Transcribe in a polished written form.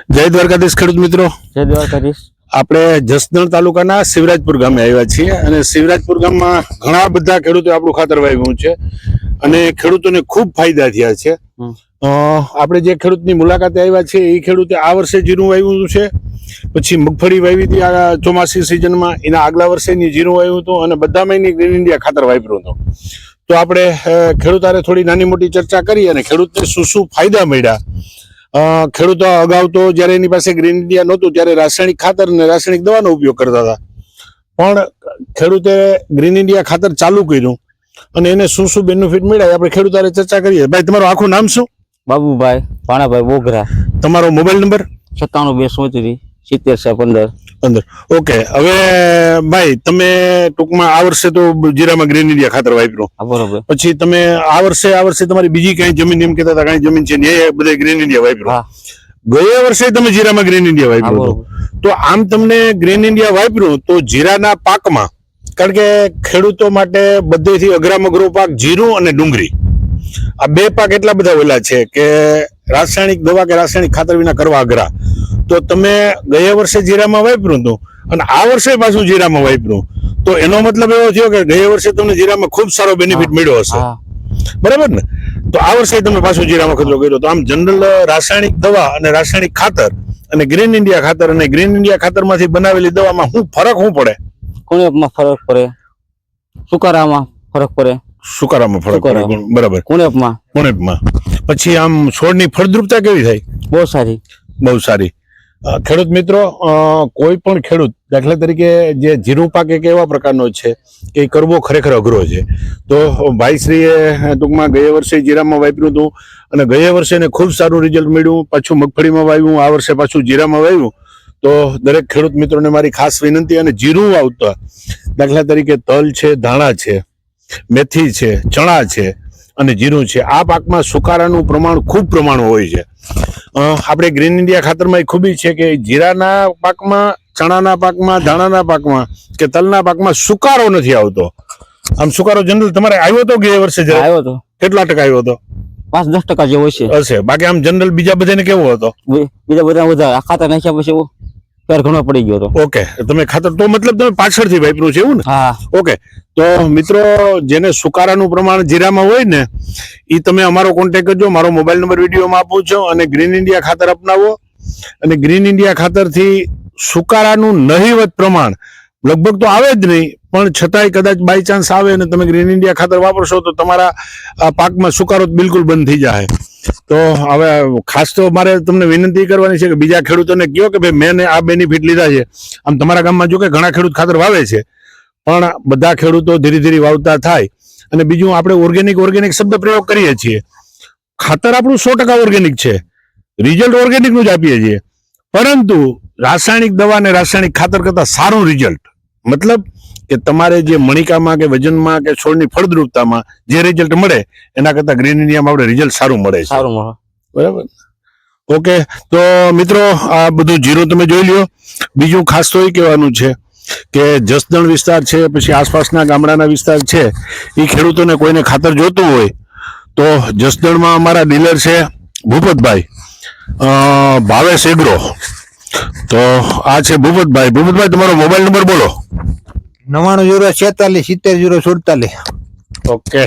જય દ્વારકાધીશ ખેડૂત મિત્રો, જય દ્વારકાધીશ। આપણે જસદણ તાલુકાના શિવરાજપુર ગામે આવ્યા છીએ અને શિવરાજપુર ગામમાં ઘણા બધા ખેડૂતો આપણું ખાતર વાવ્યું છે અને ખેડૂતોને ખૂબ ફાયદા થયા છે। આપણે જે ખેડૂતની મુલાકાતે આવ્યા છે એ ખેડૂતે આ વર્ષે જીરું વાવ્યું છે, પછી મગફળી વાવી હતી આ ચોમાસી સિઝનમાં, એના આગલા વર્ષેની જીરું વાવ્યું હતું અને બધામાં એની ગ્રીન ઇન્ડિયા ખાતર વાપર્યું હતું। તો આપણે ખેડૂતારે થોડી નાની મોટી ચર્ચા કરી અને ખેડૂતને શું શું ફાયદા મળ્યા। ખેડૂતો અગાઉ તો જ્યારે એની પાસે ગ્રીન ઇન્ડિયા નહોતું ત્યારે રાસાયણિક ખાતર અને રાસાયણિક દવાનો ઉપયોગ કરતા હતા, પણ ખેડૂતે ગ્રીન ઇન્ડિયા ખાતર ચાલુ કર્યું અને એને શું શું બેનિફિટ મળ્યા આપણે ખેડૂતારે ચર્ચા કરીએ। ભાઈ, તમારું આખું નામ શું? બાબુભાઈ ભાણાભાઈ બોગરા। તમારો મોબાઈલ નંબર? 97 237 15 15। ઓકે, હવે ભાઈ તમે ટૂંકમાં આ વર્ષે તો જીરામાં ગ્રીન ઇન્ડિયા ખાતર વાપર્યું, બરોબર। પછી તમે આ વર્ષે તમારી બીજી કઈ જમીન એમ કહેતા હતા કઈ જમીન છે ને એ બધે ગ્રીન ઇન્ડિયા વાપર્યું, ગયા વર્ષે તમે જીરામાં ગ્રીન ઇન્ડિયા વાપર્યું, તો આમ તમને ગ્રીન ઇન્ડિયા વાપર્યું તો જીરાના પાકમાં, કારણ કે ખેડૂતો માટે બધેથી અઘરામાં અઘરો પાક જીરું અને ડુંગળી, આ બે પાક એટલા બધા ઓલા છે કે રાસાયણિક દવા કે રાસાયણિક ખાતર વિના કરવા અઘરા। તો તમે ગયા વર્ષે જીરામાં વાપર્યું હતું અને આ વર્ષે પાછું જીરામાં વાપર્યું, તો એનો મતલબ એવો થયો કે ગયા વર્ષે તમને જીરામાં ખૂબ સારો બેનિફિટ મળ્યો હશે, બરાબર ને? તો આ વર્ષે તમે પાછું જીરામાં ખતરો કર્યો, તો આમ જનરલ રાસાયણિક દવા અને રાસાયણિક ખાતર અને ગ્રીન ઇન્ડિયા ખાતર અને ગ્રીન ઇન્ડિયા ખાતરમાંથી બનાવેલી દવામાં ફરક શું પડે? કુણેપમાં ફરક પડે, સુકારામાં ફરક પડે, સુકારામાં ફરક પડે, બરાબર, કુણેપમાં। પછી આમ છોડની ફળદ્રુપતા કેવી થાય? બહુ સારી, બહુ સારી। ખેડૂત મિત્રો, કોઈ પણ ખેડૂત, દાખલા તરીકે જે જીરું પાક એક એવા પ્રકારનો છે કે કરવો ખરેખર અઘરો છે, તો ભાઈશ્રીએ ટૂંકમાં ગયા વર્ષે જીરામાં વાપર્યું હતું અને ગયા વર્ષે એને ખૂબ સારું રિઝલ્ટ મળ્યું, પાછું મગફળીમાં વાવ્યું, આ વર્ષે પાછું જીરામાં વાવ્યું। તો દરેક ખેડૂત મિત્રોને મારી ખાસ વિનંતી, અને જીરું વાવતા દાખલા તરીકે તલ છે, ધાણા છે, મેથી છે, ચણા છે અને જીરું છે, આ પાકમાં સુકારાનું પ્રમાણ ખૂબ પ્રમાણ હોય છે। આપણે ગ્રીન ઇન્ડિયા ખાતરમાં એ ખૂબી છે કે જીરાના પાકમાં, ચણાના પાકમાં, ધાણાના પાકમાં કે તલના પાકમાં સુકારો નથી આવતો। આમ સુકારો જનરલ તમારે આવ્યો હતો ગયા વર્ષે? આવ્યો હતો। કેટલા ટકા આવ્યો હતો? 5-10% જેવો હશે। બાકી આમ જનરલ બીજા બધાને કેવો હતો? બીજા બધા વધારે ખાતર નાખ્યા પછી ફેર ઘણો પડી ગયો હતો। ઓકે, તમે ખાતર તો મતલબ તમે પાછળથી વાપર્યું છે એવું ને? હા। ઓકે, તો મિત્રો જેને સુકારાનું પ્રમાણ જીરામાં હોય ને એ તમે અમારો કોન્ટેક્ટ કરજો, મારો મોબાઈલ નંબર વિડીયોમાં આપું છું, અને ગ્રીન ઇન્ડિયા ખાતર અપનાવો। અને ગ્રીન ઇન્ડિયા ખાતરથી સુકારાનું નહિવત પ્રમાણ લગભગ તો આવે જ નહીં, પણ છતાંય કદાચ બાય ચાન્સ આવે અને તમે ગ્રીન ઇન્ડિયા ખાતર વાપરશો તો તમારા પાકમાં સુકારો બિલકુલ બંધ થઈ જાય। તો હવે ખાસ તો મારે તમને વિનંતી કરવાની છે કે બીજા ખેડૂતોને કહો કે ભાઈ મેં આ બેનિફિટ લીધા છે। આમ તમારા ગામમાં જો કે ઘણા ખેડૂત ખાતર વાવે છે, પણ બધા ખેડૂતો ધીરે ધીરે વાવતા થાય। અને બીજું, આપણે ઓર્ગેનિક શબ્દ પ્રયોગ કરીએ છીએ, ખાતર આપણું 100% ઓર્ગેનિક છે, રિઝલ્ટ ઓર્ગેનિકનું જ આપીએ છીએ, પરંતુ રાસાયણિક દવા અને રાસાયણિક ખાતર કરતા સારું રિઝલ્ટ, મતલબ કે તમારે જે મણિકામાં કે વજનમાં કે છોડની ફળદ્રુપતામાં જે રિઝલ્ટ મળે એના કરતા ગ્રીન ઇન્ડિયામાં આપણે રિઝલ્ટ સારું મળે છે, બરાબર? ઓકે, તો મિત્રો આ બધું જીરું તમે જોઈ લ્યો। બીજું ખાસ તો એ કહેવાનું છે કે જસદણ વિસ્તાર છે, પછી આસપાસના ગામડાના વિસ્તાર છે, એ ખેડૂતોને કોઈને ખાતર જોતું હોય તો જસદણમાં અમારા ડીલર છે ભૂપતભાઈ, ભાવેશ એગ્રો। તો આ છે ભૂપતભાઈ। ભૂપતભાઈ, તમારો મોબાઈલ નંબર બોલો? 99 046 70 047। ઓકે।